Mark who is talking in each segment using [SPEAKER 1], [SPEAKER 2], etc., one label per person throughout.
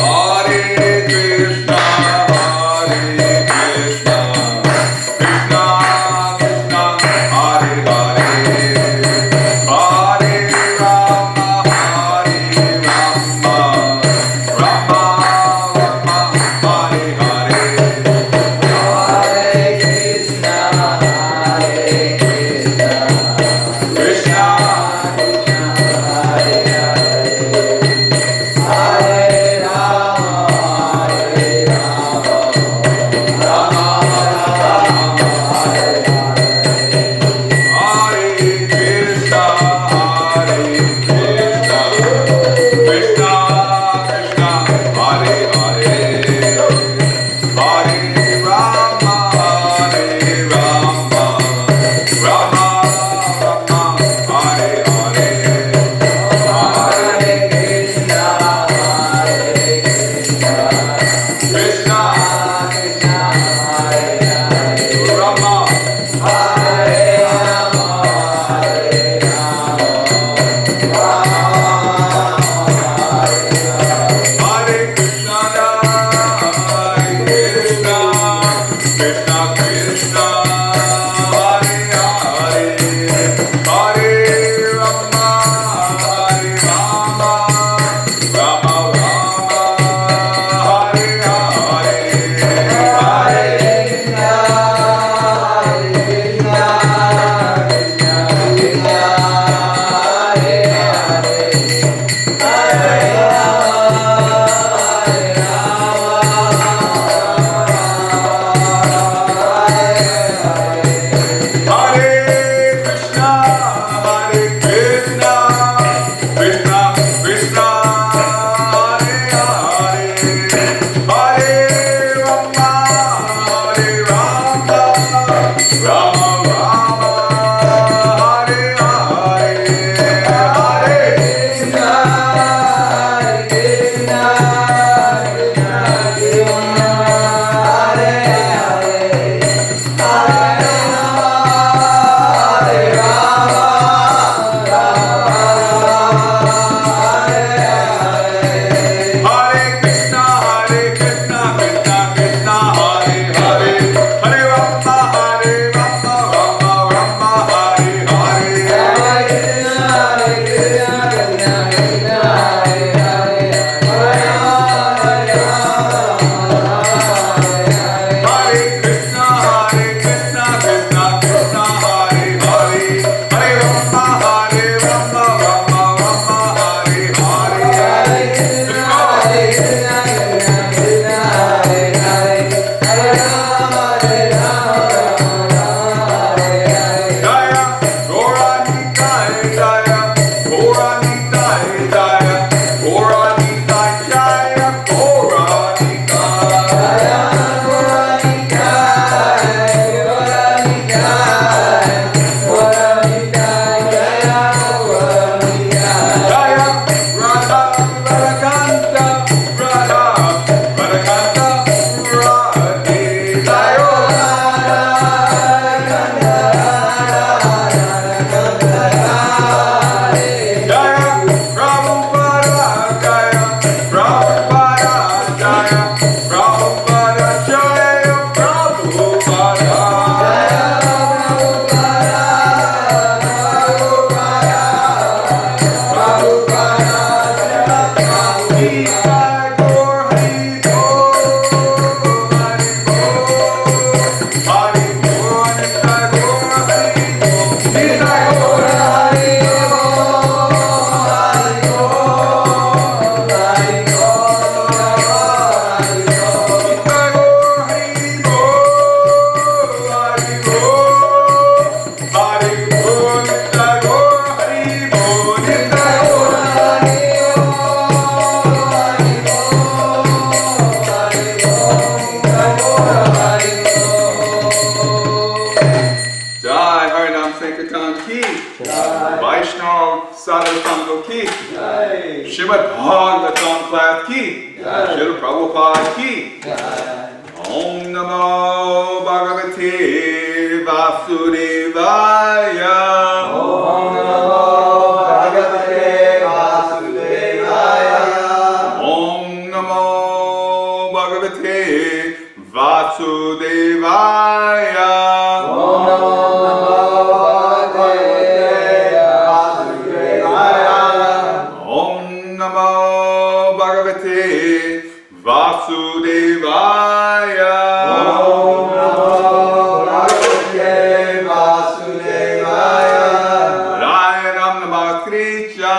[SPEAKER 1] Hare Vaishnava Sadhusanga ki, Srimad Bhagavatam class ki, Srila Prabhupada ki. Om Namo Bhagavate Vasudevaya.
[SPEAKER 2] Om Namo Bhagavate Vasudevaya.
[SPEAKER 1] Om Namo Bhagavate Vasudevaya.
[SPEAKER 2] Om Namo
[SPEAKER 1] Bhagavate Vasudevaya.
[SPEAKER 2] Om Namo Bhagavate Vasudevaya.
[SPEAKER 1] Narayanam Namaskritya.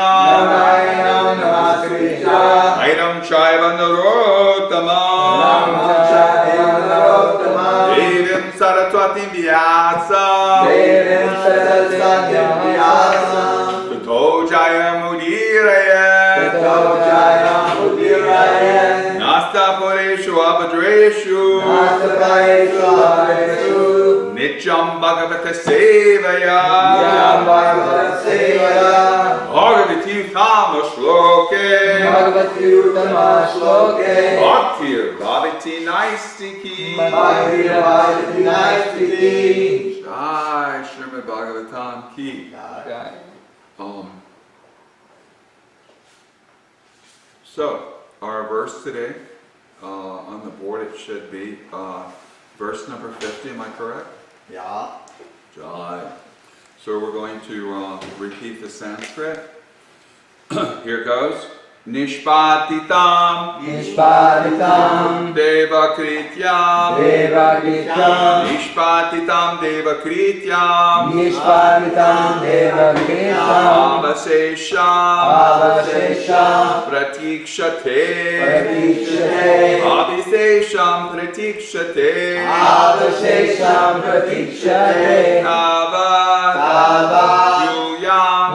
[SPEAKER 2] Narayanam Namaskritya.
[SPEAKER 1] Airam Chaiva Narottamam. Devim Saraswati Vyasa.
[SPEAKER 2] Devim Saraswati Vyasa.
[SPEAKER 1] Tato Jaya Mudiraya.
[SPEAKER 2] Tato Jaya Mudiraya.
[SPEAKER 1] Nasta Pureshu Abhadreshu.
[SPEAKER 2] Nasta Pureshu Abhadreshu.
[SPEAKER 1] Nityam Bhagavata Sevaya.
[SPEAKER 2] Nityam Bhagavata Sevaya.
[SPEAKER 1] Bhagavati Uttama Shloke.
[SPEAKER 2] Bhagavati Uttama Shloke.
[SPEAKER 1] Bhaktir Bhavati Naistiki.
[SPEAKER 2] Bhaktir Bhavati Naistiki.
[SPEAKER 1] Jai Srimad Bhagavatam ki.
[SPEAKER 2] Jai.
[SPEAKER 1] So, our verse today, on the board it should be verse number 50, am I correct?
[SPEAKER 2] Yeah.
[SPEAKER 1] Jai. So we're going to repeat the Sanskrit. Here goes. Nishpatitam.
[SPEAKER 2] Nishpatitam.
[SPEAKER 1] Devakrityam.
[SPEAKER 2] Devakrityam.
[SPEAKER 1] Nishpatitam Devakrityam.
[SPEAKER 2] Nishpatitam Devakrityam.
[SPEAKER 1] Avasesham.
[SPEAKER 2] Avasesham.
[SPEAKER 1] Pratikshate.
[SPEAKER 2] Pratikshate.
[SPEAKER 1] Avisesham pratikshate.
[SPEAKER 2] Avasesham pratikshate.
[SPEAKER 1] Tavat. Yuyam.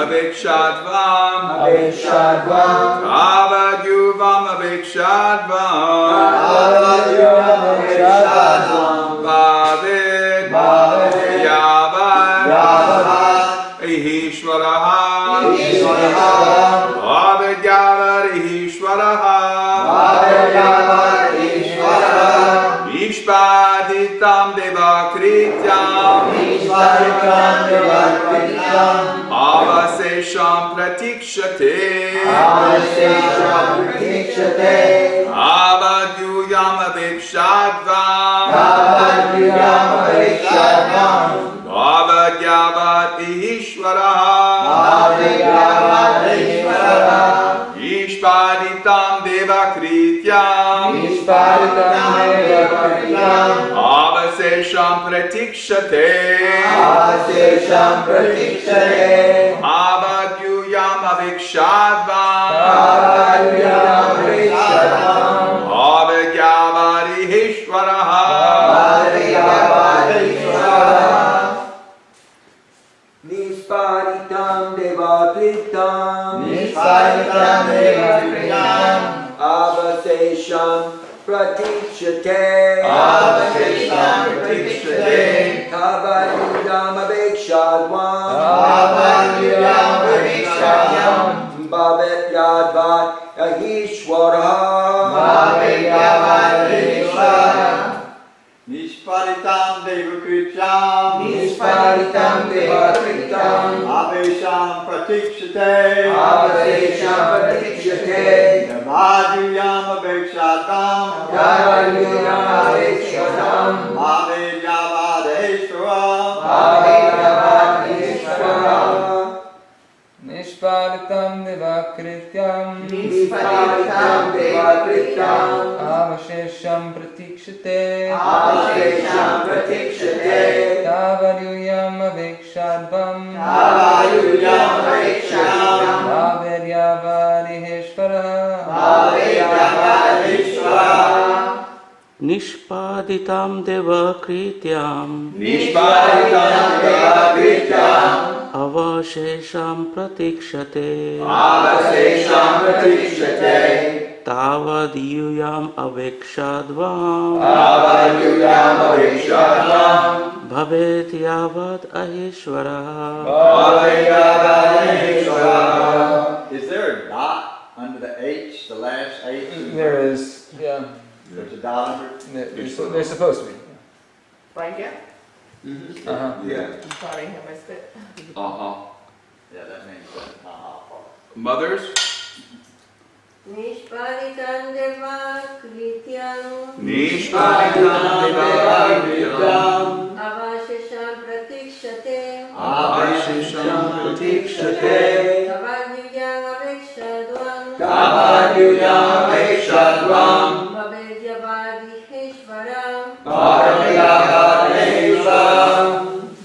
[SPEAKER 1] Abhikshadvam.
[SPEAKER 2] Abhikshadvam.
[SPEAKER 1] Avadyuvam abhikshadvam.
[SPEAKER 2] Avadyuvam abhikshadvam.
[SPEAKER 1] Bhavid.
[SPEAKER 2] Bhavid.
[SPEAKER 1] Yavad.
[SPEAKER 2] Yavad.
[SPEAKER 1] Ihishwaraha.
[SPEAKER 2] Ishwaraha.
[SPEAKER 1] Bhavid yavad ihishwaraha.
[SPEAKER 2] Bhavid yavad ishwaraha.
[SPEAKER 1] Nishpaditam devakrityam.
[SPEAKER 2] Nishpaditam devakrityam.
[SPEAKER 1] Avasesham pratikshate.
[SPEAKER 2] Avasesham pratikshate.
[SPEAKER 1] Avadyuyam abhikshadvam.
[SPEAKER 2] Avadyuyam abhikshadvam.
[SPEAKER 1] Bhavadyavad ihishwaraha.
[SPEAKER 2] Bhavyavad ishwaraha.
[SPEAKER 1] Ishpaditam devakrityam.
[SPEAKER 2] Nishpaditam devakrityam.
[SPEAKER 1] Avasesham pratikshate.
[SPEAKER 2] Avasesham pratikshate.
[SPEAKER 1] Avadyuyam abhikshadvam.
[SPEAKER 2] Avadyuyam abhikshadvam.
[SPEAKER 1] Bhavadyavad ihishwaraha.
[SPEAKER 2] Bhavyavad ishwaraha.
[SPEAKER 3] Nishpaditam devakritam.
[SPEAKER 2] Nishpaditam devakritam.
[SPEAKER 3] Avasesham pratikshate.
[SPEAKER 2] Avasesham pratikshate.
[SPEAKER 3] Avadyuyam abhikshadvam.
[SPEAKER 2] Avadyuyam abhikshadvam.
[SPEAKER 3] Bhavyavad ihishwaraha.
[SPEAKER 2] Bhavyavad ishwaraha.
[SPEAKER 4] Nishpaditam devakrityam.
[SPEAKER 2] Nishpaditam devakritam.
[SPEAKER 4] Avesham pratikshate.
[SPEAKER 2] Avasesham pratikshate.
[SPEAKER 4] Navadyuyam abhikshadam.
[SPEAKER 2] Avadyuyam abhikshadvam.
[SPEAKER 4] Bhavyavad ishwaraha.
[SPEAKER 2] Bhavyavad ishwaraha.
[SPEAKER 5] Nishpaditam devakrityam.
[SPEAKER 2] Nishpaditam devakritam.
[SPEAKER 5] Avashesham pratikshate.
[SPEAKER 2] Avashesham pratikshate.
[SPEAKER 5] Tavadyuyam abhikshadvam.
[SPEAKER 2] Avadyuyam abhikshadvam.
[SPEAKER 5] Bhavyavad ihishwaraha.
[SPEAKER 2] Bhavyavad ishwaraha.
[SPEAKER 6] Nishpaditam devakrityam.
[SPEAKER 2] Nishpaditam devakritam.
[SPEAKER 6] Avashesham pratikshate.
[SPEAKER 2] Avasesham pratikshate.
[SPEAKER 6] तावदीयुयाम् अवेक्षाद्वाम् भवेत् यावत् अहेश्वरः
[SPEAKER 4] Is there a dot under the H, the last H?
[SPEAKER 5] There is, yeah.
[SPEAKER 4] There's a dot under it?
[SPEAKER 5] They're supposed to be.
[SPEAKER 2] Blanket?
[SPEAKER 5] Uh-huh.
[SPEAKER 1] Yeah.
[SPEAKER 2] Sorry, I missed it.
[SPEAKER 1] Uh-huh.
[SPEAKER 4] Yeah, that means that.
[SPEAKER 1] Mothers?
[SPEAKER 7] Nishparitam deva krityam
[SPEAKER 1] Nishparitam devakrityam
[SPEAKER 7] avashisham pratikshate
[SPEAKER 1] avashisham pratikshate
[SPEAKER 7] tavadyuyam avekshadvam babedyavadiheshvaram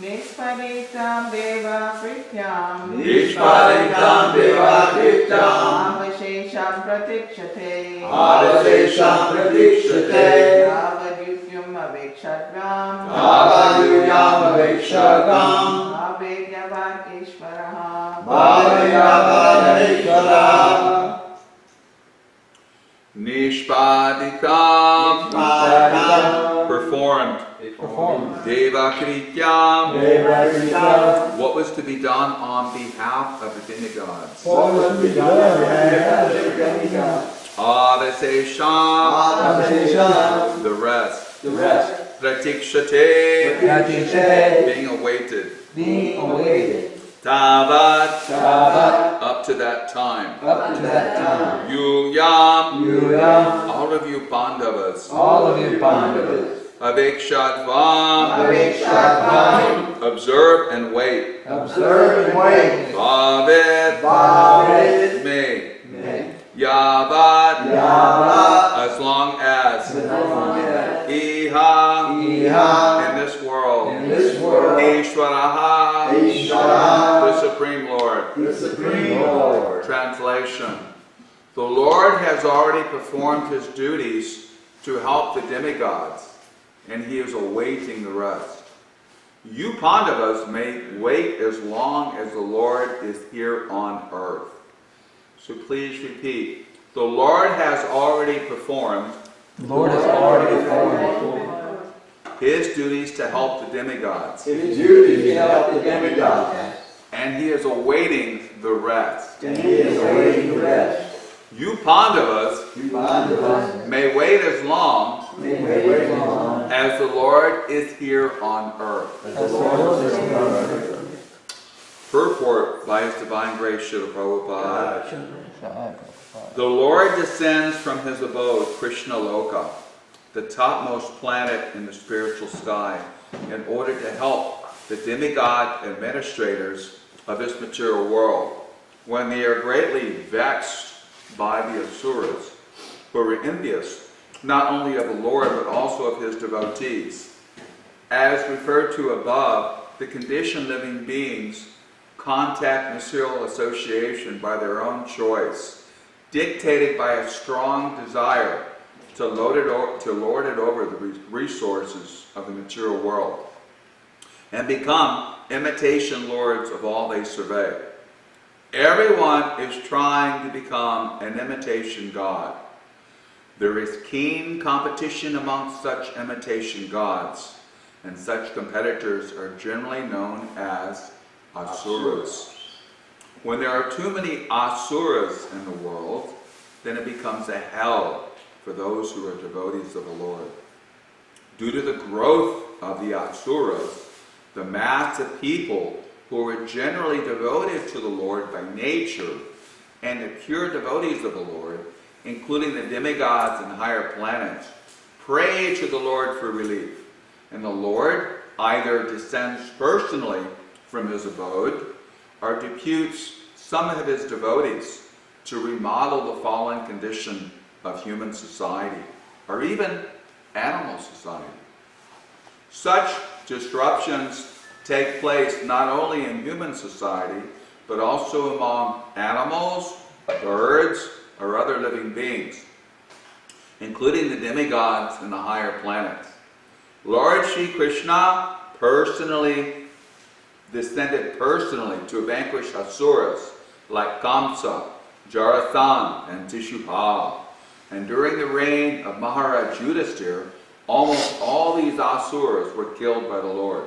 [SPEAKER 2] Nishparitam deva krityam
[SPEAKER 3] Nishparitam devakrityam
[SPEAKER 2] avashesham pratikshate
[SPEAKER 3] avashesham pratikshate
[SPEAKER 2] Navadyutyam avekshadvam
[SPEAKER 3] Navadyuyam avekshadvam
[SPEAKER 2] Babedyavad ishvaraha
[SPEAKER 3] Bhavayavadeshwaram
[SPEAKER 1] Nishpaditam performed Devakrityam
[SPEAKER 3] Devakrityam
[SPEAKER 1] what was to be done on behalf of the demigods. Avasesham the rest. Pratikshate being awaited. Tavat up to that time. Yuyam all of you Pandavas. Avekshadvam observe and wait. Bhavet may. Yavad as long as. Iha in this world. Ishvaraha the Supreme Lord. Translation. The Lord has already performed his duties to help the demigods, and he is awaiting the rest. You Pandavas may wait as long as the Lord is here on earth. So please repeat. The Lord has already performed his duties to help the demigods. And he is awaiting the rest. You Pandavas may wait as long as the Lord is here on earth. Purport by His Divine Grace Srila Prabhupada. The Lord descends from his abode, Krishna Loka, the topmost planet in the spiritual sky, in order to help the demigod administrators of this material world when they are greatly vexed by the asuras, who are envious not only of the Lord but also of his devotees. As referred to above, the conditioned living beings contact material association by their own choice, dictated by a strong desire to lord it over the resources of the material world, and become imitation lords of all they survey. Everyone is trying to become an imitation god. There is keen competition amongst such imitation gods, and such competitors are generally known as asuras. When there are too many asuras in the world, then it becomes a hell for those who are devotees of the Lord. Due to the growth of the asuras, the mass of people who are generally devoted to the Lord by nature and the pure devotees of the Lord, including the demigods and higher planets, pray to the Lord for relief. And the Lord either descends personally from his abode or deputes some of his devotees to remodel the fallen condition of human society, or even animal society. Such disruptions take place not only in human society, but also among animals, birds, or other living beings, including the demigods and the higher planets. Lord Shri Krishna descended personally to vanquish asuras like Kamsa, Jarathan, and Tishupal. And during the reign of Maharaj Yudhisthira, almost all these asuras were killed by the Lord.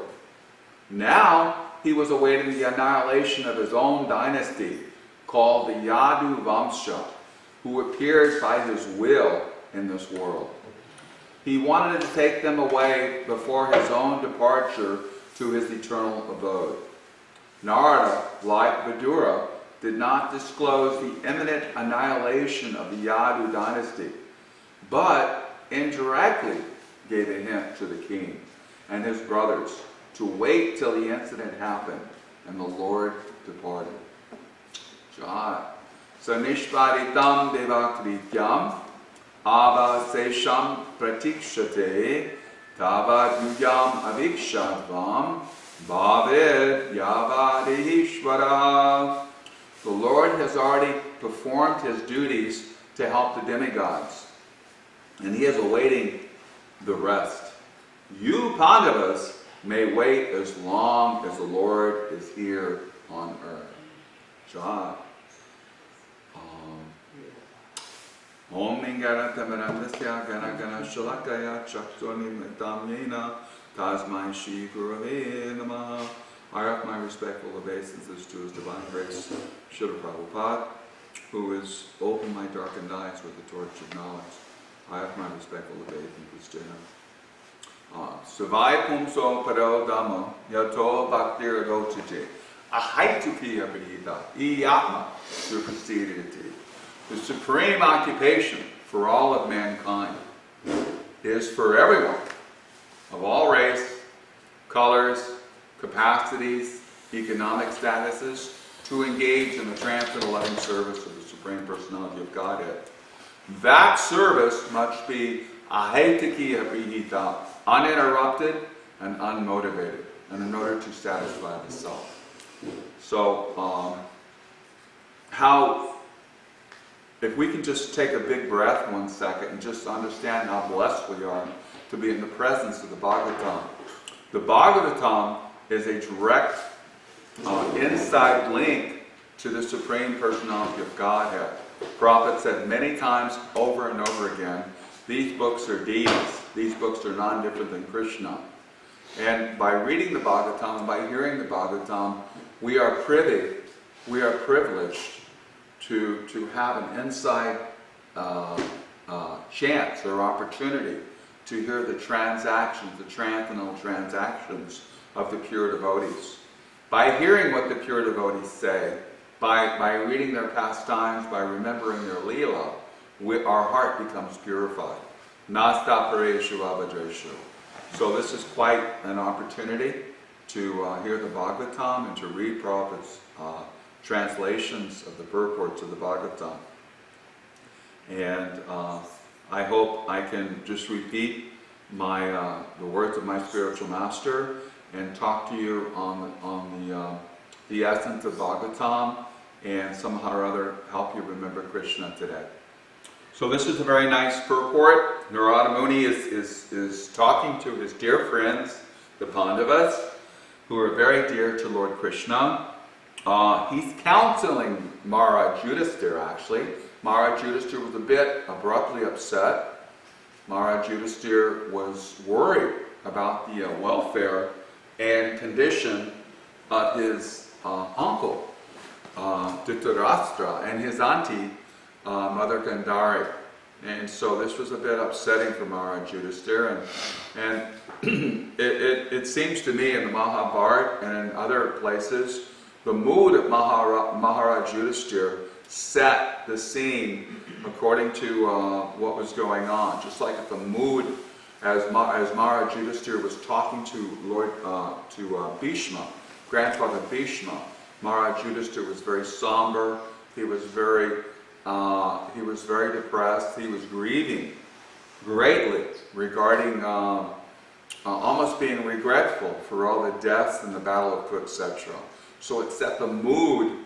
[SPEAKER 1] Now he was awaiting the annihilation of his own dynasty, called the Yadu Vamsha, who appeared by his will in this world. He wanted to take them away before his own departure to his eternal abode. Narada, like Vidura, did not disclose the imminent annihilation of the Yadu dynasty, but indirectly gave a hint to the king and his brothers to wait till the incident happened and the Lord departed. Jai. Sanishparitam devakrityam avasesham pratikshate tavad yuyam avikshadvam bhavid yavadihishvara. The Lord has already performed his duties to help the demigods, and he is awaiting the rest. You Pandavas may wait as long as the Lord is here on earth. Jai. Om Mingara Tamarandasya Gana Gana Shalakaya Chakshoni Metamyena Tasmai Shri Gurave Namaha. I offer my respectful obeisances to His Divine Grace, Srila Prabhupada, who has opened my darkened eyes with the torch of knowledge. I offer my respectful obeisances to Him. Savai Pumso Paro Dhammo Yato Bhaktir Adochite Ahaituki Abhita Iyatma Supersedity. The supreme occupation for all of mankind is for everyone of all race, colors, capacities, economic statuses to engage in the trance and loving service of the Supreme Personality of Godhead. That service must be ahaitiki abhihita, uninterrupted and unmotivated, and in order to satisfy the self. So, if we can just take a big breath 1 second and just understand how blessed we are to be in the presence of the Bhagavatam. The Bhagavatam is a direct inside link to the Supreme Personality of Godhead. Prophet said many times over and over again, these books are deities. These books are none different than Krishna. And by reading the Bhagavatam and by hearing the Bhagavatam, we are privileged to have an inside chance or opportunity to hear the transactions, the transcendental transactions of the pure devotees. By hearing what the pure devotees say, by reading their pastimes, by remembering their Leela, our heart becomes purified. Nasta pareshu abhadreshu. So this is quite an opportunity to hear the Bhagavatam and to read Prabhupada's translations of the purports of the Bhagavatam. And I hope I can just repeat the words of my spiritual master and talk to you on the essence of Bhagavatam and somehow or other help you remember Krishna today. So this is a very nice purport. Narada Muni is talking to his dear friends, the Pandavas, who are very dear to Lord Krishna. He's counseling Maharaj Yudhisthira, actually. Maharaj Yudhisthira was a bit abruptly upset. Maharaj Yudhisthira was worried about the welfare and condition of his uncle, Dhritarashtra, and his auntie, Mother Gandhari. And so this was a bit upsetting for Maharaj Yudhisthira. And it seems to me in the Mahabharata and in other places, the mood of Maharaj Yudhisthira set the scene according to what was going on. Just like if the mood, as Maharaj Yudhisthira was talking to Bhishma, grandfather Bhishma, Maharaj Yudhisthira was very somber. He was very depressed. He was grieving greatly regarding almost being regretful for all the deaths in the Battle of Kurukshetra. So it set the mood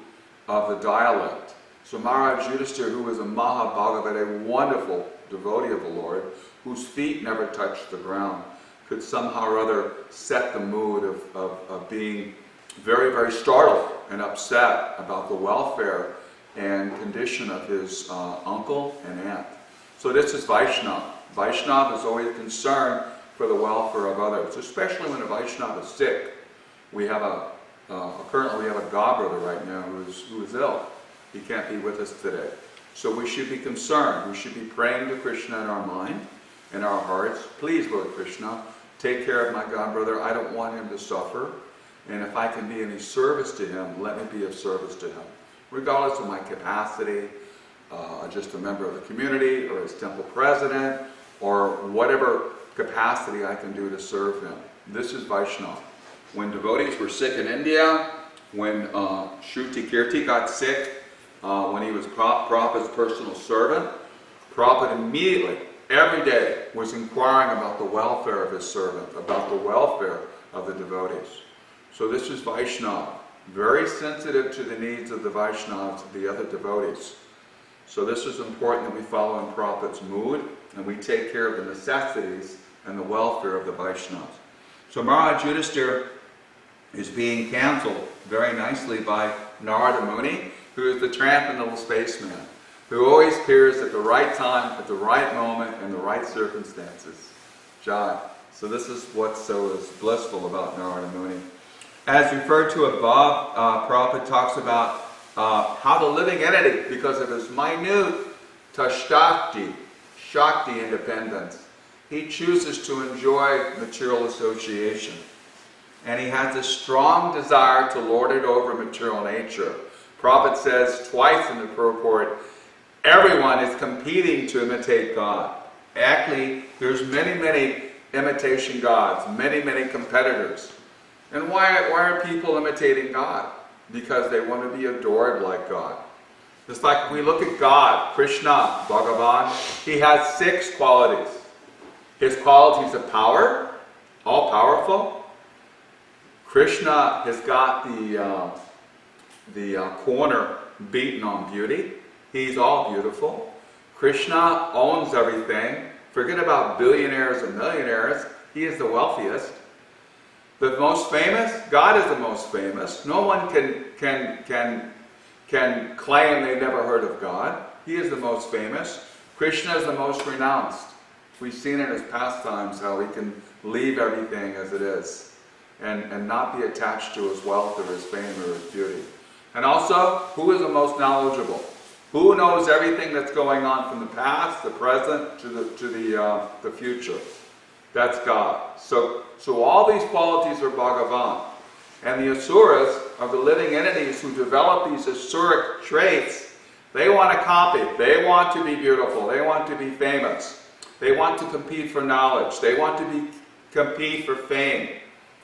[SPEAKER 1] of the dialect. So Maharaj Yudhisthira, who was a Mahabhagavat, a wonderful devotee of the Lord, whose feet never touched the ground, could somehow or other set the mood of being very, very startled and upset about the welfare and condition of his uncle and aunt. So this is Vaishnava. Vaishnava is always concerned for the welfare of others, especially when a Vaishnava is sick. We have currently we have a godbrother right now who is ill. He can't be with us today. So we should be concerned. We should be praying to Krishna in our mind, in our hearts. Please, Lord Krishna, take care of my godbrother. I don't want him to suffer. And if I can be any service to him, let me be of service to him. Regardless of my capacity, just a member of the community, or as temple president, or whatever capacity I can do to serve him. This is Vaishnava. When devotees were sick in India, when Shruti Kirti got sick, when he was Prabhupada's personal servant, Prabhupada immediately, every day, was inquiring about the welfare of his servant, about the welfare of the devotees. So this is Vaishnava, very sensitive to the needs of the Vaishnavas, the other devotees. So this is important that we follow in Prabhupada's mood, and we take care of the necessities and the welfare of the Vaishnavas. So Maharaj Yudhishthira is being counseled very nicely by Narada Muni, who is the tramp little spaceman, who always appears at the right time, at the right moment, in the right circumstances. Jai. So this is what so is blissful about Narada Muni. As referred to above, Prabhupada talks about how the living entity, because of his minute tashtati, shakti independence, he chooses to enjoy material association. And he has a strong desire to lord it over material nature. Prabhupada says twice in the purport, everyone is competing to imitate God. Actually, there's many imitation gods, many competitors. And why are people imitating God? Because they want to be adored like God. It's like we look at God, Krishna, Bhagavan, he has 6 qualities. His qualities of power, all powerful. Krishna has got the corner beaten on beauty. He's all beautiful. Krishna owns everything. Forget about billionaires and millionaires. He is the wealthiest. The most famous? God is the most famous. No one can claim they never heard of God. He is the most famous. Krishna is the most renounced. We've seen in his pastimes how he can leave everything as it is and not be attached to his wealth or his fame or his beauty. And also, who is the most knowledgeable? Who knows everything that's going on from the past, the present, to the future? That's God. So all these qualities are Bhagavan. And the asuras are the living entities who develop these asuric traits. They want to copy. They want to be beautiful. They want to be famous. They want to compete for knowledge. They want to compete for fame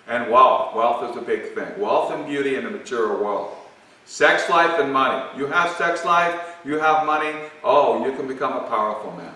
[SPEAKER 1] and wealth. Wealth is a big thing. Wealth and beauty in the material world. Sex life and money. You have sex life, you have money, oh, you can become a powerful man.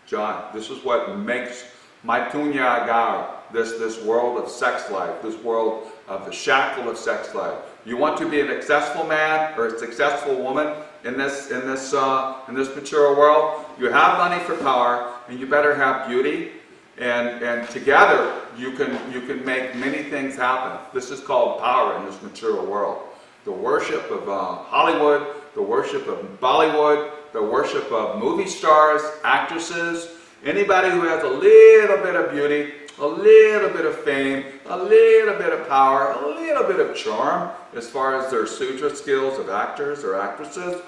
[SPEAKER 1] John, this is what makes Maitunya Agara, this world of sex life, this world of the shackle of sex life. You want to be a successful man or a successful woman in this material world, you have money for power, and you better have beauty, and together you can make many things happen. This is called power in this material world. The worship of Hollywood, the worship of Bollywood, the worship of movie stars, actresses, anybody who has a little bit of beauty, a little bit of fame, a little bit of power, a little bit of charm, as far as their sutra skills of actors or actresses,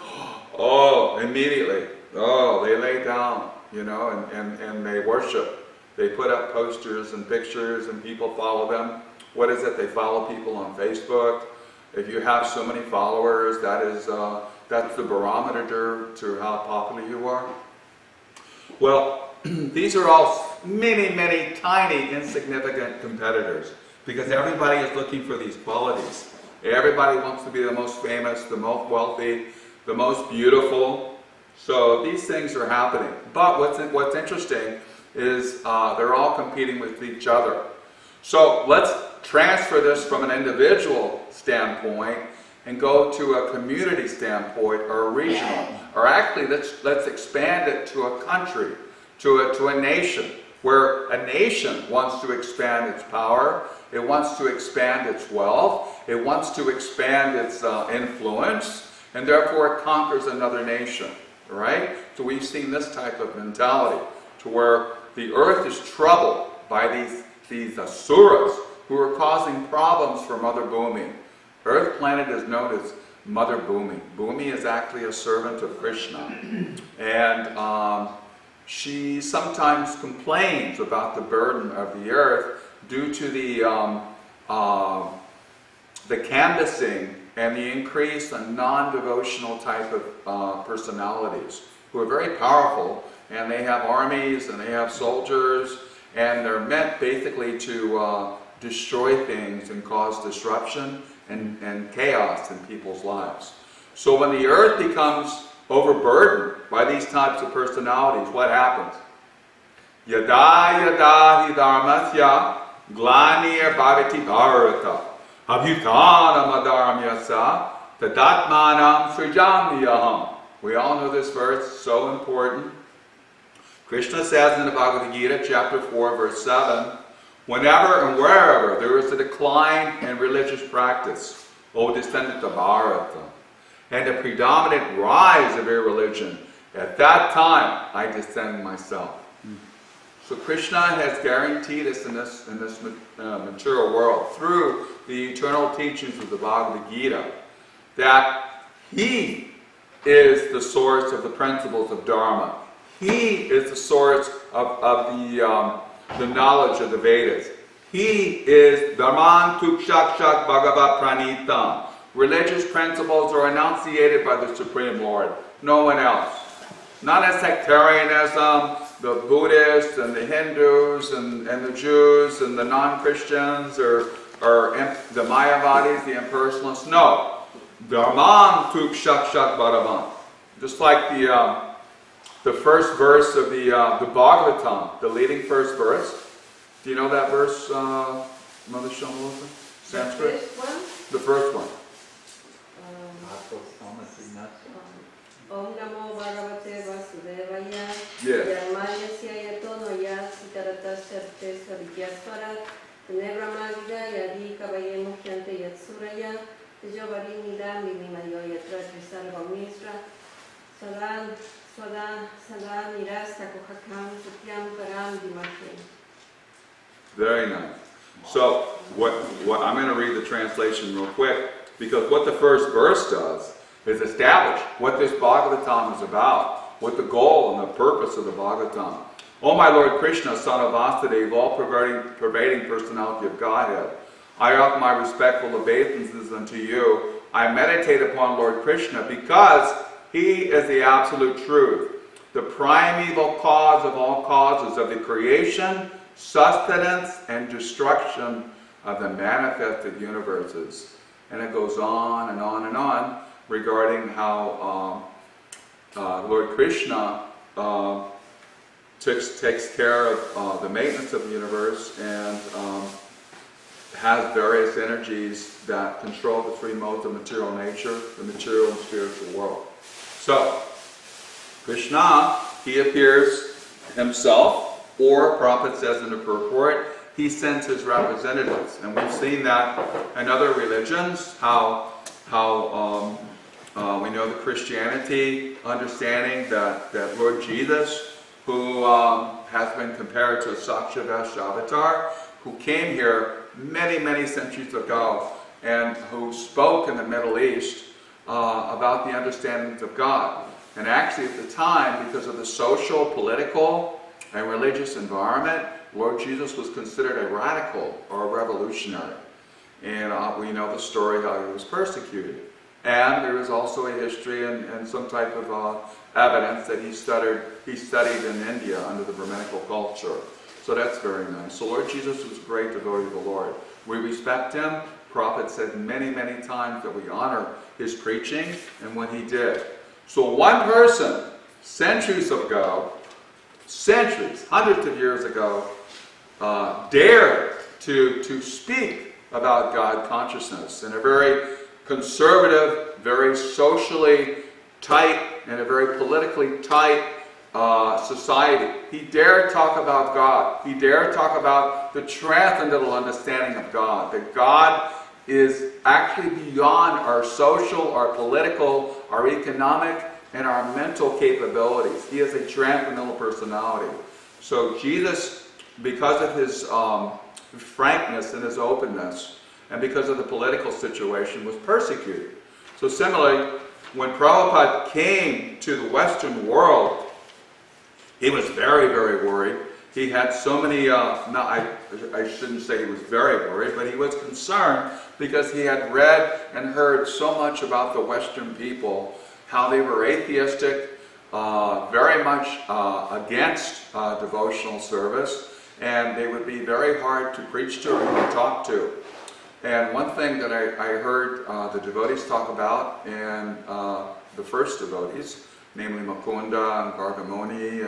[SPEAKER 1] oh, immediately, oh, they lay down, you know, and they worship. They put up posters and pictures and people follow them. What is it? They follow people on Facebook. If you have so many followers, that's the barometer to how popular you are. Well, these are all many tiny, insignificant competitors because everybody is looking for these qualities. Everybody wants to be the most famous, the most wealthy, the most beautiful. So these things are happening. But what's interesting is they're all competing with each other. So let's transfer this from an individual standpoint and go to a community standpoint or a regional. Or actually, let's expand it to a country, to a nation, where a nation wants to expand its power, it wants to expand its wealth, it wants to expand its influence, and therefore it conquers another nation. right? So we've seen this type of mentality, to where the earth is troubled by these asuras who are causing problems for Mother Bhumi. Earth planet is known as Mother Bhumi. Bhumi is actually a servant of Krishna. And she sometimes complains about the burden of the earth due to the canvassing and the increase in non-devotional type of personalities who are very powerful, and they have armies and they have soldiers, and they're meant basically to destroy things and cause disruption and chaos in people's lives. So when the earth becomes overburdened by these types of personalities, what happens? Yada yada hi dharmasya glanir bhavati bharata abhyutanam adharmyasa tadatmanam srijamyaham. We all know this verse, so important. Krishna says in the Bhagavad Gita, chapter 4, verse 7, whenever and wherever there is a decline in religious practice, O descendant of Bharata, and a predominant rise of irreligion, at that time I descend myself. So Krishna has guaranteed us in this material world, through the eternal teachings of the Bhagavad Gita, that He is the source of the principles of Dharma. He is the source of the knowledge of the Vedas. He is Dharman Tukshakshak Bhagavat Pranitam. Religious principles are enunciated by the Supreme Lord, no one else. Not as sectarianism, the Buddhists and the Hindus and the Jews and the non-Christians or the Mayavadis, the impersonalists. No. Dharman Tukshakshak Bhagavan. Just like the first verse of the Bhagavatam, the leading first verse. Do you know that verse, Mother Shamalota? Sanskrit? The first one.
[SPEAKER 7] Om Namo Bhagavate Vasudevaya.
[SPEAKER 1] Yes.
[SPEAKER 7] Yarmayasya Yatonoya Sitaratasya Sarigyaswarat. Nebrahmagida Yadi Kavaye Mukhyante Yatsuraya. Tejovari Nidam Vinimayo Yatra Trisarva Misra. Sada Nirasta Kuhakam Sutyam Param Dimakhe.
[SPEAKER 1] Very nice. So, what I'm going to read the translation real quick, because what the first verse does is establish what this Bhagavatam is about, what the goal and the purpose of the Bhagavatam. O my Lord Krishna, son of Vasudeva, all-pervading personality of Godhead, I offer my respectful obeisances unto you. I meditate upon Lord Krishna because He is the absolute truth, the primeval cause of all causes of the creation, sustenance, and destruction of the manifested universes. And it goes on and on and on regarding how Lord Krishna takes care of the maintenance of the universe and has various energies that control the three modes of material nature, the material and spiritual world. So, Krishna, He appears Himself, or Prabhupada says in the purport, He sends His representatives. And we've seen that in other religions, how we know the Christianity understanding that Lord Jesus, who has been compared to a Sakshavesha avatar, who came here many, many centuries ago and who spoke in the Middle East about the understandings of God. And actually at the time, because of the social, political, and religious environment, Lord Jesus was considered a radical or a revolutionary. And we know the story how He was persecuted. And there is also a history and some type of evidence that he studied in India under the Brahminical culture. So that's very nice. So Lord Jesus was a great devotee of the Lord. We respect Him. Prophet said many, many times that we honor His preaching and what He did. So one person, centuries ago, hundreds of years ago, dared to speak about God consciousness in a very conservative, very socially tight, and a very politically tight society. He dared talk about God. He dared talk about the transcendental understanding of God. That God is actually beyond our social, our political, our economic, and our mental capabilities. He is a transcendental personality. So Jesus, because of his frankness and his openness, and because of the political situation, was persecuted. So similarly, when Prabhupada came to the Western world, he was very, very worried. He had so many, I shouldn't say he was very worried, but he was concerned because he had read and heard so much about the Western people, how they were atheistic, very much against devotional service, and they would be very hard to preach to and talk to. And one thing that I heard the devotees talk about, and the first devotees, namely Mukunda and Gargamuni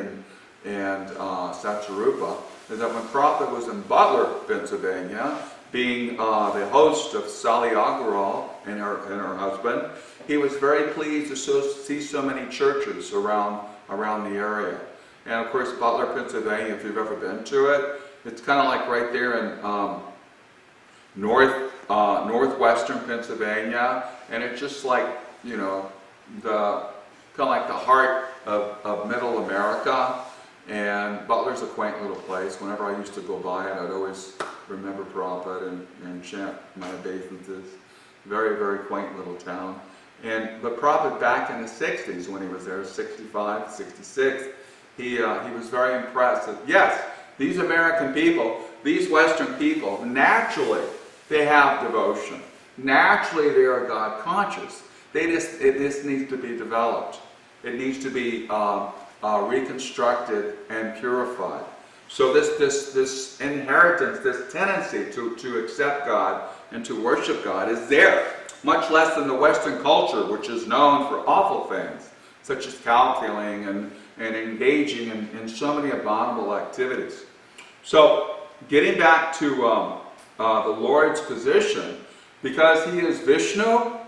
[SPEAKER 1] and Satyarupa, is that when Prabhupada was in Butler, Pennsylvania, being the host of Sally Agarwal and her husband, he was very pleased to see so many churches around the area. And of course, Butler, Pennsylvania, if you've ever been to it, it's kind of like right there in northwestern Pennsylvania, and it's just like, you know, kind of like the heart of middle America. And Butler's a quaint little place. Whenever I used to go by it, I'd always remember Prabhupada and chant my obeisances. Very, very quaint little town. But Prabhupada back in the 60s, when he was there, 65, 66, he was very impressed that, yes, these American people, these Western people, naturally, they have devotion. Naturally, they are God conscious. This needs to be developed. It needs to be reconstructed and purified. So this inheritance, this tendency to accept God and to worship God is there, much less than the Western culture, which is known for awful things, such as cow killing and engaging in so many abominable activities. So, getting back to the Lord's position, because he is Vishnu,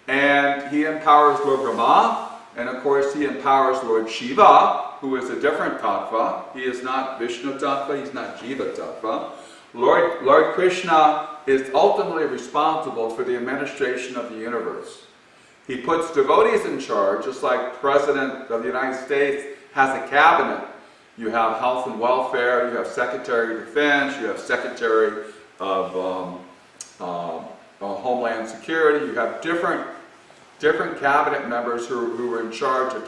[SPEAKER 1] and he empowers Lord Brahma, and of course he empowers Lord Shiva, who is a different tattva. He is not Vishnu tattva, he's not Jiva tattva. Lord Krishna is ultimately responsible for the administration of the universe. He puts devotees in charge, just like President of the United States has a cabinet. You have health and welfare, you have Secretary of Defense, you have Secretary of Homeland Security, you have different cabinet members who are in charge of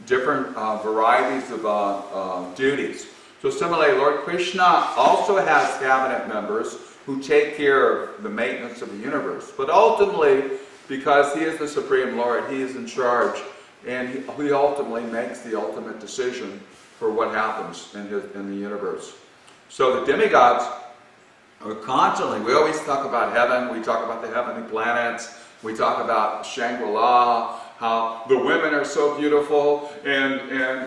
[SPEAKER 1] different varieties of duties. So similarly, Lord Krishna also has cabinet members who take care of the maintenance of the universe. But ultimately, because he is the Supreme Lord, he is in charge, and he ultimately makes the ultimate decision for what happens in the universe. So the demigods are constantly, we always talk about heaven, we talk about the heavenly planets, we talk about Shangri-La, how the women are so beautiful, and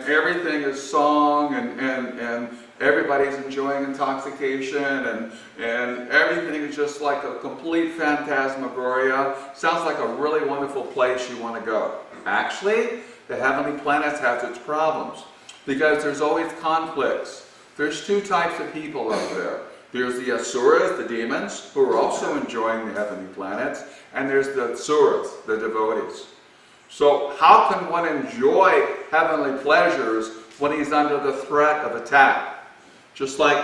[SPEAKER 1] everything is song, and everybody's enjoying intoxication, and everything is just like a complete phantasmagoria. Sounds like a really wonderful place you want to go. Actually, the heavenly planets has its problems, because there's always conflicts. There's two types of people out there. There's the asuras, the demons, who are also enjoying the heavenly planets, and there's the suras, the devotees. So how can one enjoy heavenly pleasures when he's under the threat of attack? Just like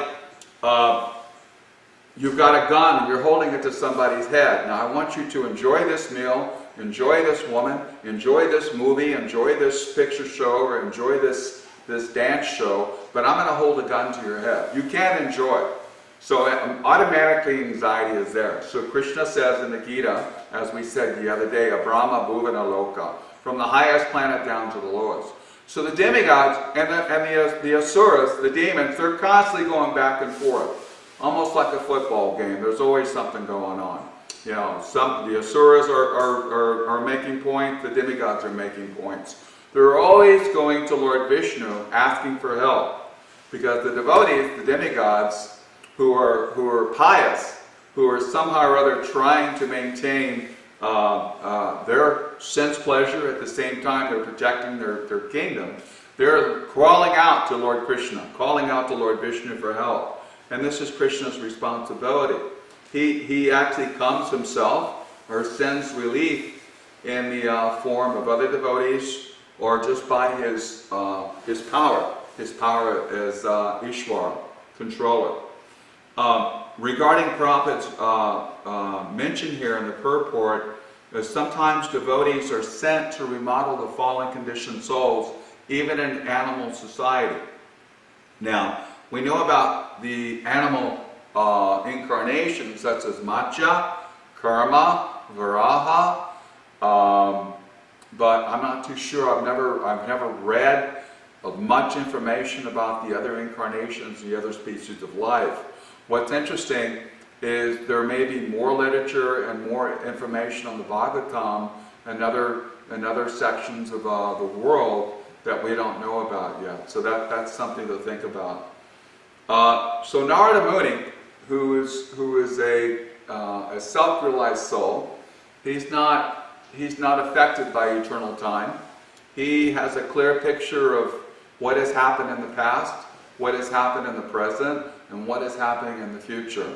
[SPEAKER 1] you've got a gun and you're holding it to somebody's head. Now I want you to enjoy this meal, enjoy this woman, enjoy this movie, enjoy this picture show, or enjoy this dance show, but I'm going to hold a gun to your head. You can't enjoy it. So automatically anxiety is there. So Krishna says in the Gita, as we said the other day, Abrahma Bhuvana Loka, from the highest planet down to the lowest. So the demigods and the asuras, the demons, they're constantly going back and forth, almost like a football game. There's always something going on. You know, the asuras are making points, the demigods are making points. They're always going to Lord Vishnu asking for help, because the devotees, the demigods, who are pious, who are somehow or other trying to maintain their sense pleasure at the same time they're protecting their kingdom, they're crawling out to Lord Krishna, calling out to Lord Vishnu for help. And this is Krishna's responsibility. He actually comes himself, or sends relief in the form of other devotees, or just by his power. His power as Ishvara, controller. Regarding Prabhupada's mention here in the purport, sometimes devotees are sent to remodel the fallen conditioned souls, even in animal society. Now, we know about the animal incarnations such as Matsya, Karma, Varaha, but I'm not too sure. I've never read much information about the other incarnations, the other species of life. What's interesting is there may be more literature and more information on the Bhagavatam and other sections of the world that we don't know about yet. So that's something to think about. So Narada Muni, who is a self-realized soul, he's not affected by eternal time. He has a clear picture of what has happened in the past, what has happened in the present, and what is happening in the future.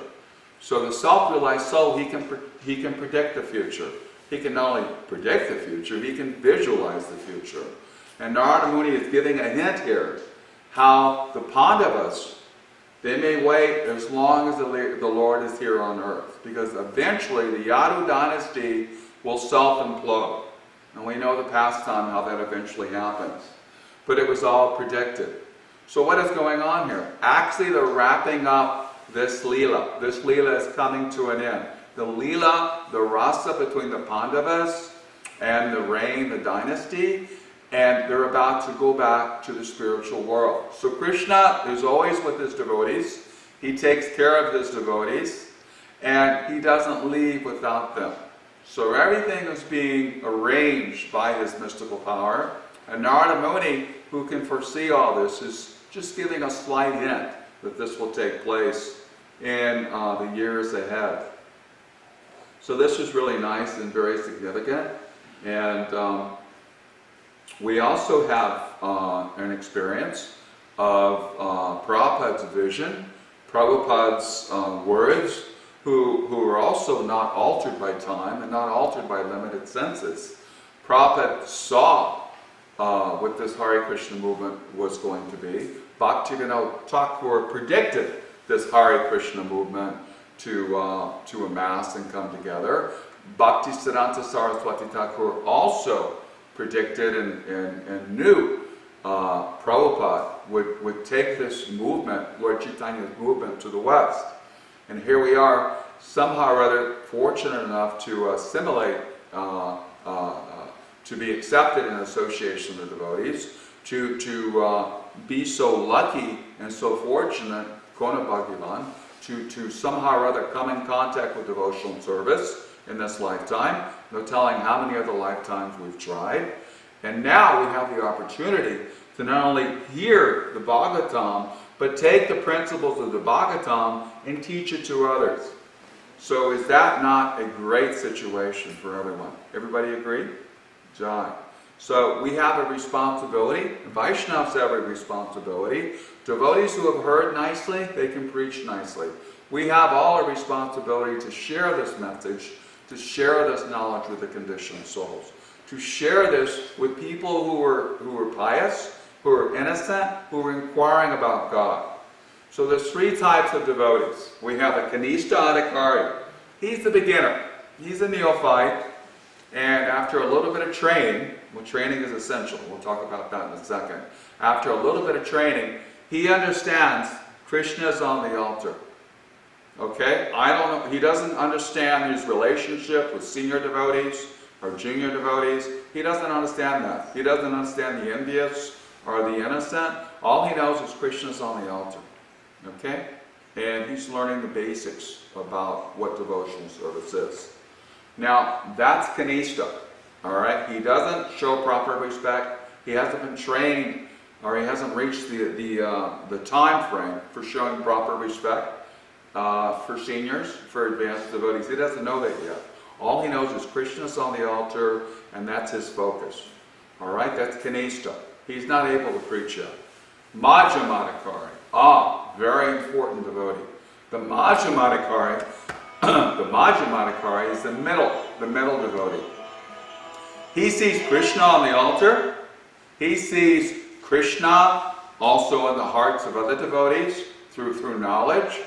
[SPEAKER 1] So the self-realized soul, he can predict the future. He can not only predict the future, he can visualize the future. And Narada Muni is giving a hint here how the Pandavas, they may wait as long as the Lord is here on earth, because eventually the Yadu dynasty will self-implode. And we know the past time how that eventually happens. But it was all predicted. So what is going on here? Actually, they're wrapping up this Leela. This Leela is coming to an end. The Leela, the rasa between the Pandavas and the reign, the dynasty, and they're about to go back to the spiritual world. So Krishna is always with his devotees. He takes care of his devotees, and he doesn't leave without them. So everything is being arranged by his mystical power. And Narada Muni, who can foresee all this, is just giving a slight hint that this will take place in the years ahead. So this is really nice and very significant. And we also have an experience of Prabhupada's vision, Prabhupada's words, who are also not altered by time and not altered by limited senses. Prabhupada saw what this Hare Krishna movement was going to be. Bhaktivinoda Thakur predicted this Hare Krishna movement to amass and come together. Bhaktisiddhanta Saraswati Thakur also predicted and knew Prabhupada would take this movement, Lord Chaitanya's movement, to the West. And here we are, somehow or other, fortunate enough to assimilate, to be accepted in association with devotees, to be so lucky and so fortunate, Kona Bhagavan, to somehow or other come in contact with devotional service in this lifetime. No telling how many other lifetimes we've tried. And now we have the opportunity to not only hear the Bhagavatam, but take the principles of the Bhagavatam and teach it to others. So is that not a great situation for everyone? Everybody agree? Jai. So we have a responsibility. Vaishnavas have a responsibility. Devotees who have heard nicely, they can preach nicely. We have all a responsibility to share this message, to share this knowledge with the conditioned souls, to share this with people who are pious, who are innocent, who are inquiring about God. So there's three types of devotees. We have a Kanishta Adhikari. He's the beginner. He's a neophyte. And after a little bit of training, well, training is essential. We'll talk about that in a second. After a little bit of training, he understands Krishna is on the altar. Okay? He doesn't understand his relationship with senior devotees or junior devotees. He doesn't understand that. He doesn't understand the envious or the innocent. All he knows is Krishna's on the altar. Okay? And he's learning the basics about what devotional service is. Now, that's Kanishta. Alright? He doesn't show proper respect. He hasn't been trained, or he hasn't reached the time frame for showing proper respect for seniors, for advanced devotees. He doesn't know that yet. All he knows is Krishna's on the altar, and that's his focus. Alright? That's Kanishta. He's not able to preach yet. Madhyamadikari. Very important devotee. The Madhyamadikari is the middle devotee. He sees Krishna on the altar, He sees Krishna also in the hearts of other devotees through knowledge,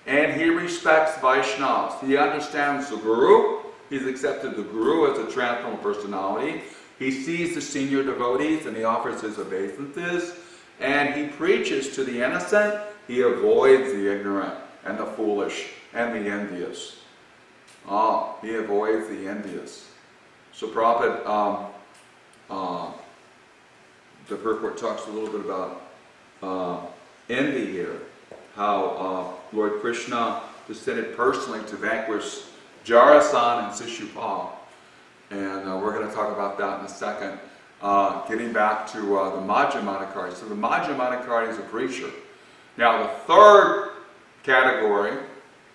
[SPEAKER 1] and he respects Vaishnavas. He understands the Guru. He's accepted the Guru as a transcendental personality. He sees the senior devotees and he offers his obeisances, and he preaches to the innocent. He avoids the ignorant and the foolish and the envious. He avoids the envious. So Prabhupada, the purport talks a little bit about envy here. How Lord Krishna descended personally to vanquish Jarasan and Sishupal. And we're going to talk about that in a second. Getting back to the Madhyamadikari. So the Madhyamadikari is a preacher. Now the third category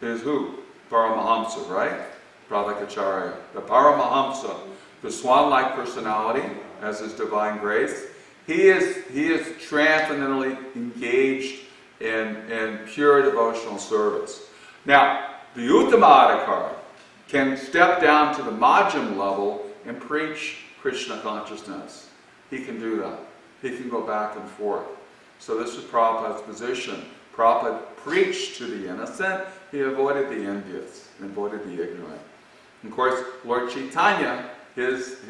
[SPEAKER 1] is who? Paramahamsa, right? Pradhakacharya. The Paramahamsa, the swan-like personality, as his divine grace. He is transcendentally engaged in pure devotional service. Now, the Uttamadikari can step down to the Madhyam level and preach Krishna consciousness. He can do that. He can go back and forth. So this is Prabhupada's position. Prabhupada preached to the innocent. He avoided the envious, avoided the ignorant. And of course, Lord Chaitanya, his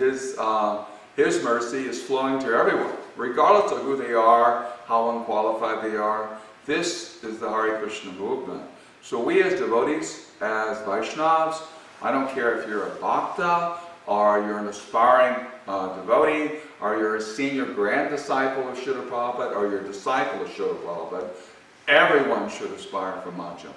[SPEAKER 1] mercy is flowing to everyone, regardless of who they are, how unqualified they are. This is the Hare Krishna movement. So we as devotees, as Vaishnavas, I don't care if you're a Bhakta, or you're an aspiring devotee, or you're a senior grand disciple of Srila Prabhupada, or you're a disciple of Srila Prabhupada, everyone should aspire for Madhyam.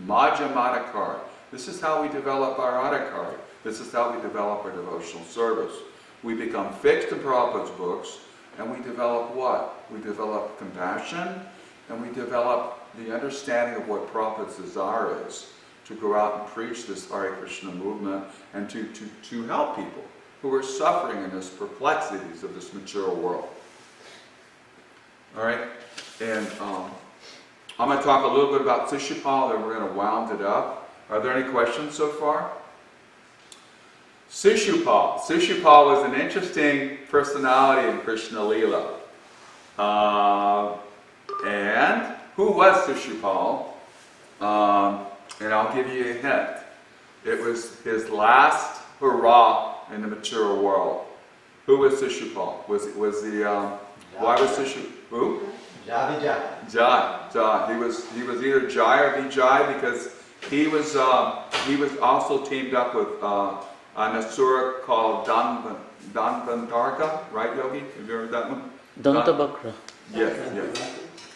[SPEAKER 1] Madhyamadikari. This is how we develop our adhikari. This is how we develop our devotional service. We become fixed in Prabhupada's books, and we develop what? We develop compassion, and we develop the understanding of what Prabhupada's desire is, to go out and preach this Hare Krishna movement, and to help people who are suffering in this perplexities of this material world. All right? And I'm going to talk a little bit about Sishupal, then we're going to wound it up. Are there any questions so far? Sishupal. Sishupal was an interesting personality in Krishna Leela. And who was Sishupal? And I'll give you a hint. It was his last hurrah in the material world. Who was Sishupal? Why was Sishupal? Who?
[SPEAKER 4] Jai.
[SPEAKER 1] Jai. He was either Jai or Vijay, because he was also teamed up with an asura called Danvantarka, right, Yogi? Have you heard that one?
[SPEAKER 6] Dantabakra.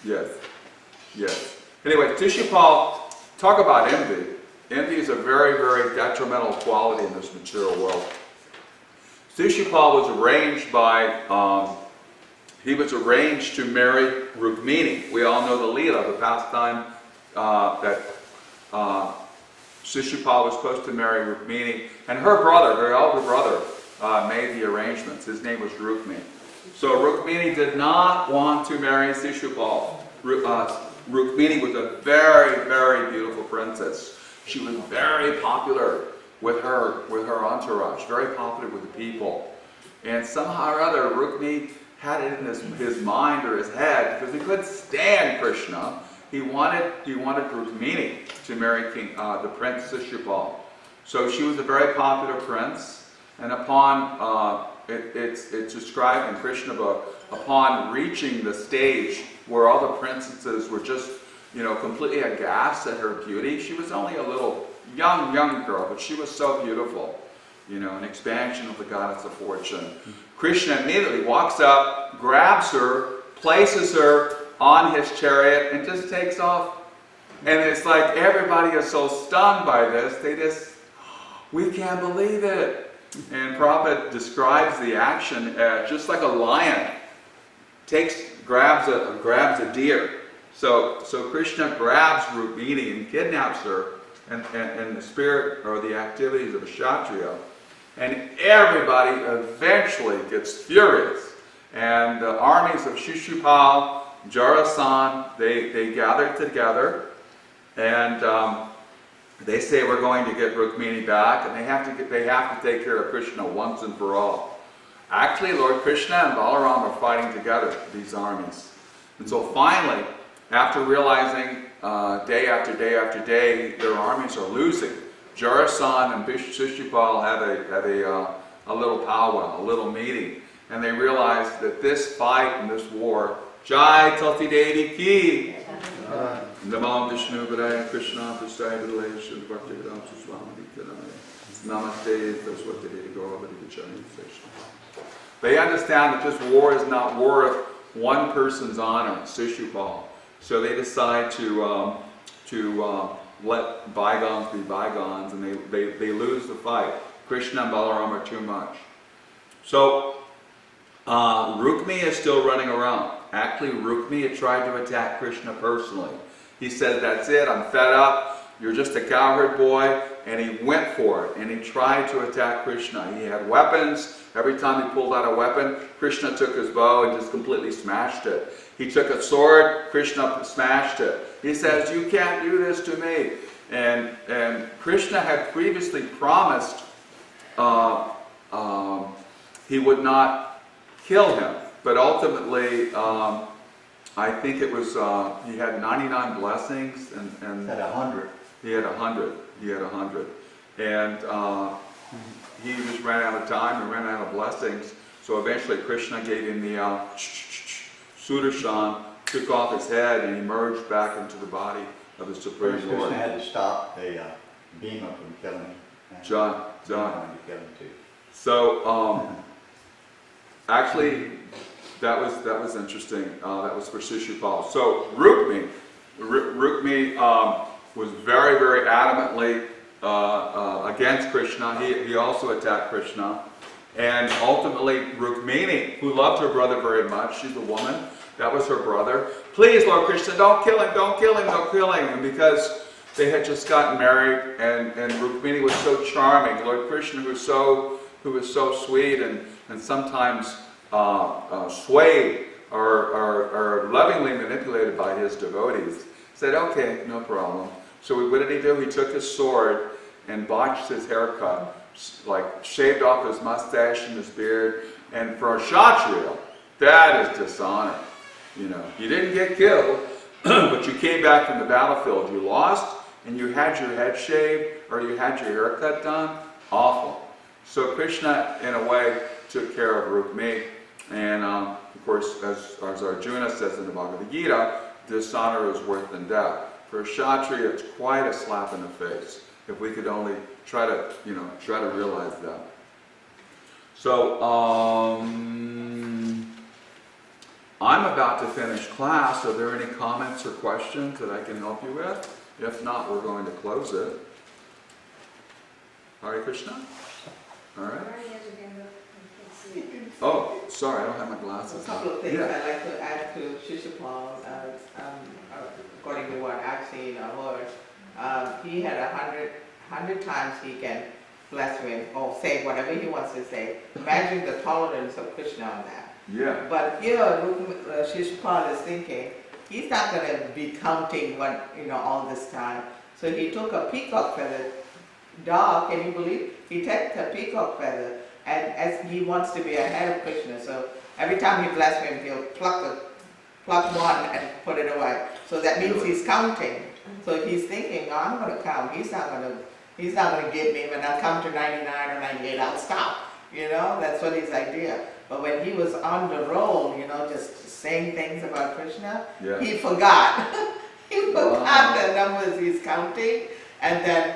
[SPEAKER 1] Yes. Anyway, Sishupal, talk about envy. Envy is a very, very detrimental quality in this material world. Sishupal was arranged to marry Rukmini. We all know the Leela, the pastime that Sishupal was supposed to marry Rukmini, and her elder brother, made the arrangements. His name was Rukmini. So Rukmini did not want to marry Sishupal. Rukmini was a very, very beautiful princess. She was very popular with her entourage, very popular with the people. And somehow or other, Rukmini had it in his mind or his head, because he couldn't stand Krishna. He wanted Rukmini to marry the prince Sishupal. So she was a very popular prince, and upon it's described in Krishna book, upon reaching the stage where all the princesses were just, completely aghast at her beauty. She was only a little young girl, but she was so beautiful, an expansion of the goddess of fortune. Krishna immediately walks up, grabs her, places her on his chariot, and just takes off. And it's like everybody is so stunned by this, we can't believe it. And Prabhupada describes the action just like a lion grabs a deer. So Krishna grabs Rukmini and kidnaps her in the spirit or the activities of a Kshatriya. And everybody eventually gets furious. And the armies of Shishupal, Jarasan, they gather together, and they say, we're going to get Rukmini back, and they have to take care of Krishna once and for all. Actually, Lord Krishna and Balaram are fighting together, these armies. And so finally, after realizing day after day after day, their armies are losing, Jarasan and Shishupal have a little powwow, a little meeting. And they realize that this fight and this war, Jai Tulsi Devi Ki, Namo Vishnu Padaya Krishna Prasthaya Vidalaya Shri Bhaktivedanta Swami Vikanaya Namaste Saraswati Devi Gaurava Vichani Session. They understand that this war is not worth one person's honor, Shishupal. So they decide to let bygones be bygones, and they lose the fight. Krishna and Balaram are too much. So Rukmi is still running around. Actually, Rukmi had tried to attack Krishna personally. He said, "That's it, I'm fed up, you're just a cowherd boy," and he went for it, and he tried to attack Krishna. He had weapons. Every time he pulled out a weapon, Krishna took his bow and just completely smashed it. He took a sword, Krishna smashed it. He says, "You can't do this to me." And Krishna had previously promised he would not kill him. But ultimately, I think it was, he had 99 blessings and
[SPEAKER 4] At 100.
[SPEAKER 1] he had 100. He had 100. And he just ran out of time and ran out of blessings. So eventually Krishna gave him the Sudarshan, took off his head, and he merged back into the body of the Supreme
[SPEAKER 4] First,
[SPEAKER 1] Lord.
[SPEAKER 4] Krishna had to stop the Bhima from killing him.
[SPEAKER 1] John.
[SPEAKER 4] Wanted to kill him too.
[SPEAKER 1] So actually, that was interesting. That was for Shishupal. So Rukmi was very, very adamantly against Krishna. He also attacked Krishna. And ultimately, Rukmini, who loved her brother very much, she's a woman, that was her brother. "Please, Lord Krishna, don't kill him, don't kill him, don't kill him." And because they had just gotten married, and Rukmini was so charming, Lord Krishna, who was so sweet and sometimes swayed or lovingly manipulated by his devotees, said, "Okay, no problem." So what did he do? He took his sword and botched his haircut, like shaved off his mustache and his beard. And for a Kshatriya, that is dishonor. You know, you didn't get killed, but you came back from the battlefield. You lost, and you had your head shaved or you had your haircut done. Awful. So Krishna, in a way, took care of Rukmi. And of course, as Arjuna says in the Bhagavad Gita, dishonor is worse than death. For a Kshatriya, it's quite a slap in the face. If we could only try to realize that. So I'm about to finish class. Are there any comments or questions that I can help you with? If not, we're going to close it. Hare Krishna. All right. Oh, sorry, I don't have my glasses.
[SPEAKER 2] A couple of things
[SPEAKER 1] Yeah.
[SPEAKER 2] I'd like to add to Shishupal, according to what I've seen or heard. He had 100 times he can bless him or say whatever he wants to say. Imagine the tolerance of Krishna on that.
[SPEAKER 1] Yeah.
[SPEAKER 2] But here, Shishupal is thinking, he's not going to be counting all this time. So he took a peacock feather dog, can you believe? He took a peacock feather, and as he wants to be ahead of Krishna, so every time he bless him, he'll pluck one and put it away. So that means he's counting. So he's thinking, "Oh, I'm going to count. He's not going to give me. When I come to 99 or 98, I'll stop." That's what his idea. But when he was on the roll, just saying things about Krishna,
[SPEAKER 1] Yeah.
[SPEAKER 2] he forgot. He forgot the numbers he's counting, and then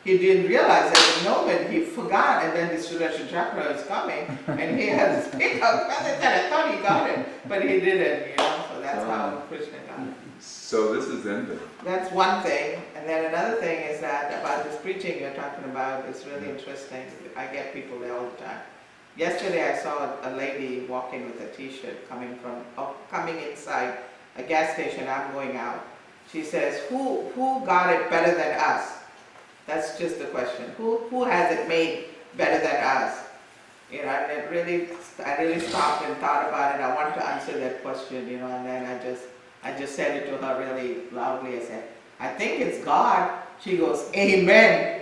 [SPEAKER 2] he didn't realize at the moment he forgot, and then the Sudarshan Chakra is coming, and he has his peacock feather, and I thought he got it, but he didn't, so that's how Krishna got it.
[SPEAKER 1] So this is envy.
[SPEAKER 2] That's one thing, and then another thing is that about this preaching you're talking about is really interesting. I get people there all the time. Yesterday I saw a lady walking with a t-shirt coming inside a gas station. I'm going out. She says, who got it better than us? That's just the question. Who has it made better than us? And I really stopped and thought about it. I wanted to answer that question, and then I just said it to her really loudly. I said, "I think it's God." She goes, "Amen."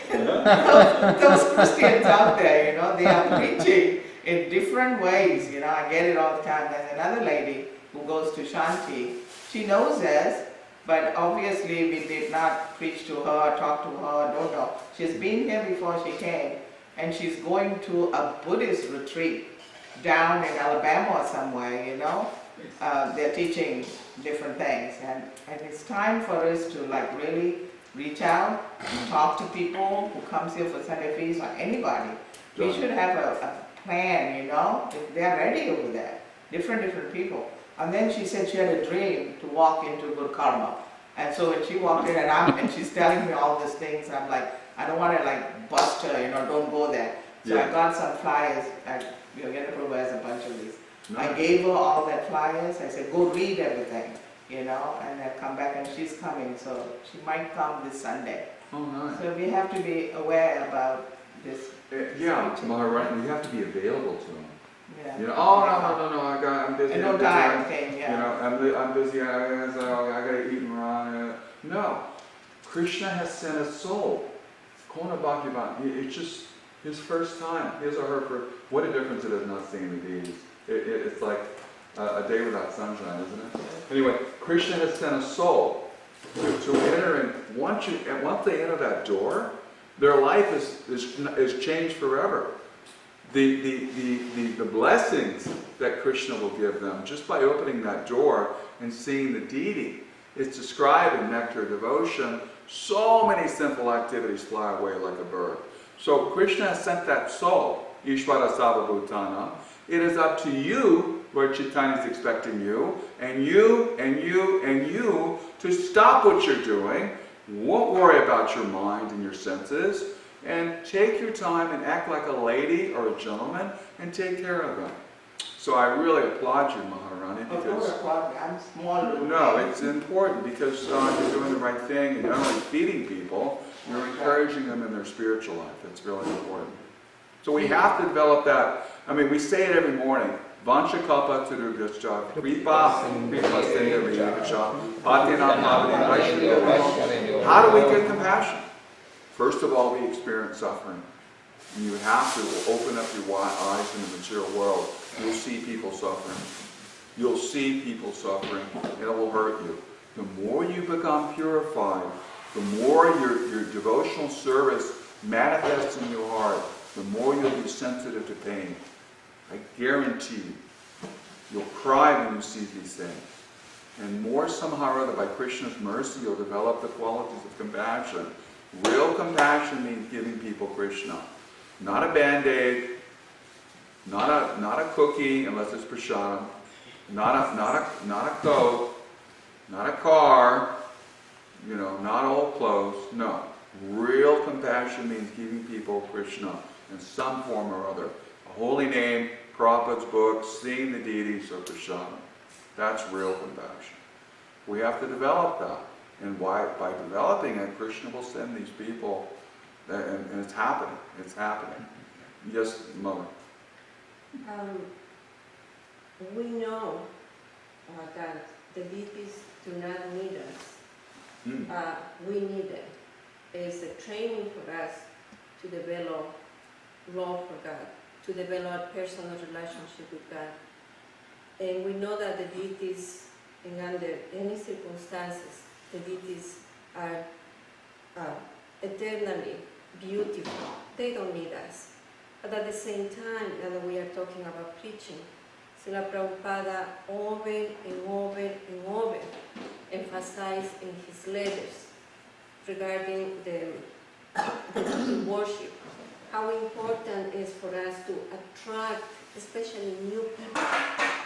[SPEAKER 2] Those Christians out there, they are preaching, in different ways, you know, I get it all the time. There's another lady who goes to Shanti. She knows us, but obviously we did not preach to her, talk to her, don't know. She's been here before she came, and she's going to a Buddhist retreat down in Alabama or somewhere, you know. They're teaching different things, and it's time for us to like really reach out, talk to people who comes here for Sunday feast, or anybody. We should have a plan, you know, if they're ready over there, different people. And then she said she had a dream to walk into good karma. And so when she walked in and she's telling me all these things, I'm like, I don't want to like bust her, you know, don't go there. So I got some flyers, Yoga Prabhu has a bunch of these. I gave her all that flyers, I said, go read everything, you know, and then come back, and she's coming, so she might come this Sunday.
[SPEAKER 1] Oh, nice.
[SPEAKER 2] So we have to be aware about this.
[SPEAKER 1] Yeah, Maharani, you have to be available to them.
[SPEAKER 2] Yeah.
[SPEAKER 1] You know, oh no, I'm busy.
[SPEAKER 2] And no
[SPEAKER 1] I'm busy,
[SPEAKER 2] time came, yeah.
[SPEAKER 1] You know, I'm busy, I gotta eat Maharani. No, Krishna has sent a soul. Kona Bhaktivan, it's just his first time, his or her first. What a difference it is not seeing the deities. It's like a day without sunshine, isn't it? Anyway, Krishna has sent a soul to enter in. Once they enter that door, their life is changed forever. The blessings that Krishna will give them just by opening that door and seeing the deity is described in Nectar of Devotion. So many simple activities fly away like a bird. So Krishna has sent that soul, Ishvara Sarvabhutana. It is up to you, Lord Chaitanya is expecting you, and you, and you, and you, to stop what you're doing. Won't worry about your mind and your senses, and take your time and act like a lady or a gentleman and take care of them. So I really applaud you, Maharani, because
[SPEAKER 2] I'm small.
[SPEAKER 1] no, it's important because you're doing the right thing, and not only feeding people, you're encouraging them in their spiritual life. It's really important. So we have to develop that. I mean, we say it every morning. Vanchakalpa Tirugashcha, Kripa Sindhavyacha, Patina Pavani. How do we get compassion? First of all, we experience suffering. And you have to open up your eyes in the material world. You'll see people suffering. You'll see people suffering, and it will hurt you. The more you become purified, the more your devotional service manifests in your heart, the more you'll be sensitive to pain. I guarantee you, you'll cry when you see these things. And more somehow or other, by Krishna's mercy, you'll develop the qualities of compassion. Real compassion means giving people Krishna. Not a Band-Aid, not a cookie, unless it's prasadam, not a coat, not a car, you know, not old clothes. No. Real compassion means giving people Krishna in some form or other. A holy name, Prabhupada's books, seeing the deities, or prasadam. That's real compassion. We have to develop that. And by developing it, Krishna will send these people, and it's happening. It's happening. Yes, Mother.
[SPEAKER 7] We know that the deities do not need us. We need them. It's a training for us to develop love for God, to develop personal relationship with God. And we know that the deities, and under any circumstances, the deities are eternally beautiful. They don't need us. But at the same time, and we are talking about preaching, Srila Prabhupada over and over and over emphasized in his letters regarding the worship, how important it is for us to attract especially new people.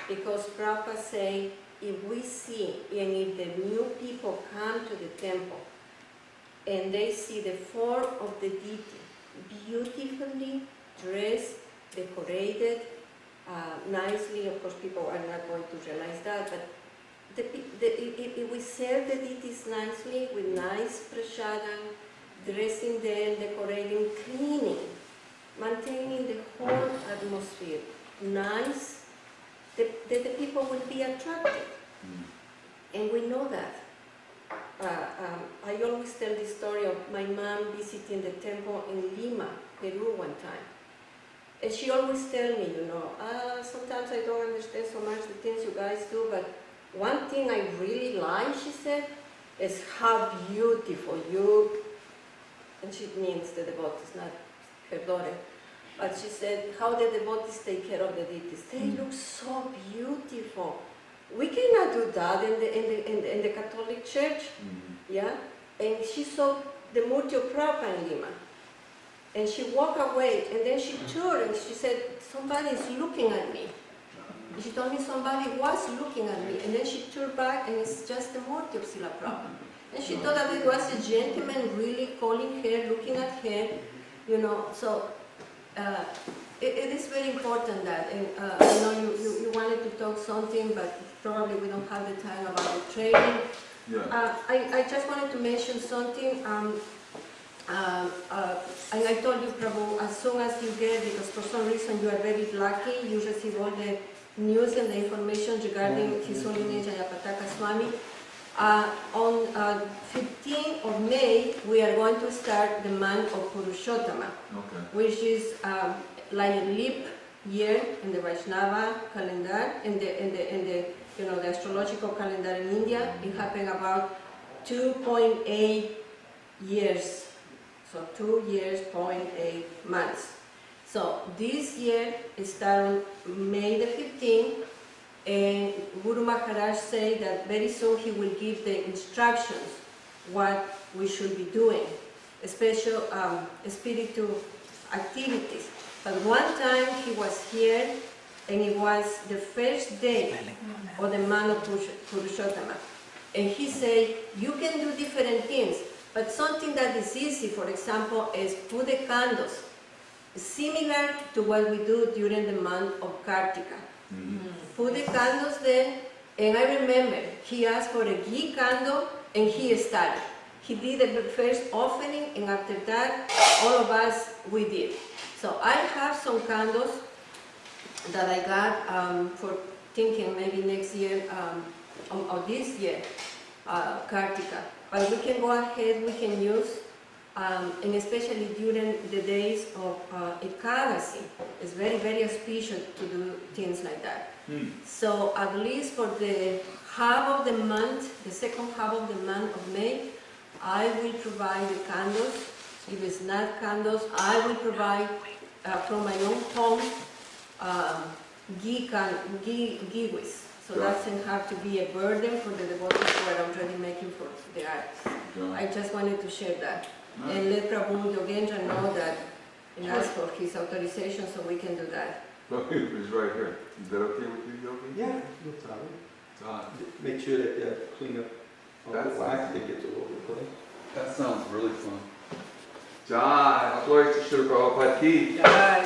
[SPEAKER 7] Because Prabhupada say, if we see and if the new people come to the temple and they see the form of the deity, beautifully dressed, decorated, nicely, of course people are not going to realize that, but if we serve the deities nicely with nice prasadam, dressing them, decorating, cleaning, maintaining the whole atmosphere nice, the people will be attracted. And we know that. I always tell the story of my mom visiting the temple in Lima, Peru one time. And she always tell me, sometimes I don't understand so much the things you guys do, but one thing I really like, she said, is how beautiful you, and she means the devotees, not her daughter, but she said how the devotees take care of the deities. They look so beautiful. We cannot do that in the Catholic Church, yeah? And she saw the Murti of Prabhupada in Lima. And she walked away, and then she turned and she said, somebody is looking at me. And she told me somebody was looking at me, and then she turned back, and it's just the Murti of Srila Prabhupada. And she thought that it was a gentleman really calling her, looking at her, so it is very important that, and I know you wanted to talk something, but probably we don't have the time about the training.
[SPEAKER 1] Yeah.
[SPEAKER 7] I just wanted to mention something. And I told you, Prabhu, as soon as you get, because for some reason you are very lucky, you receive all the news and the information regarding His Holiness Jayapataka Swami. On 15th of May, we are going to start the month of Purushottama, which is like a leap year in the Vaishnava calendar, in the the astrological calendar in India. It happened about 2.8 years. So 2 years, 0.8 months. So this year it started on May the 15th, and Guru Maharaj said that very soon he will give the instructions what we should be doing, special spiritual activities. But one time he was here, and it was the first day of the month of Purushottama. And he said, you can do different things, but something that is easy, for example, is put the candles, similar to what we do during the month of Kartika. Put the candles there, and I remember he asked for a ghee candle, and he started. He did the first offering, and after that, all of us, we did. So I have some candles that I got for thinking maybe next year, or this year, Kartika. But we can go ahead, we can use, and especially during the days of Ekadasi, it's very, very auspicious to do things like that. So at least for the half of the month, the second half of the month of May, I will provide the candles. If it's not candles, I will provide from my own home ghee whisk. So that doesn't have to be a burden for the devotees who are already making for the art. I just wanted to share that. And let Prabhu Yogendra know that and ask for his authorization so we can do that.
[SPEAKER 1] It's right here. Is that okay with you, Yogi?
[SPEAKER 3] Yeah, no problem. Make sure that they clean up all the wax that gets all over the place.
[SPEAKER 1] That sounds really fun. Jai, glory to Srila Prabhupada ki.
[SPEAKER 7] Jai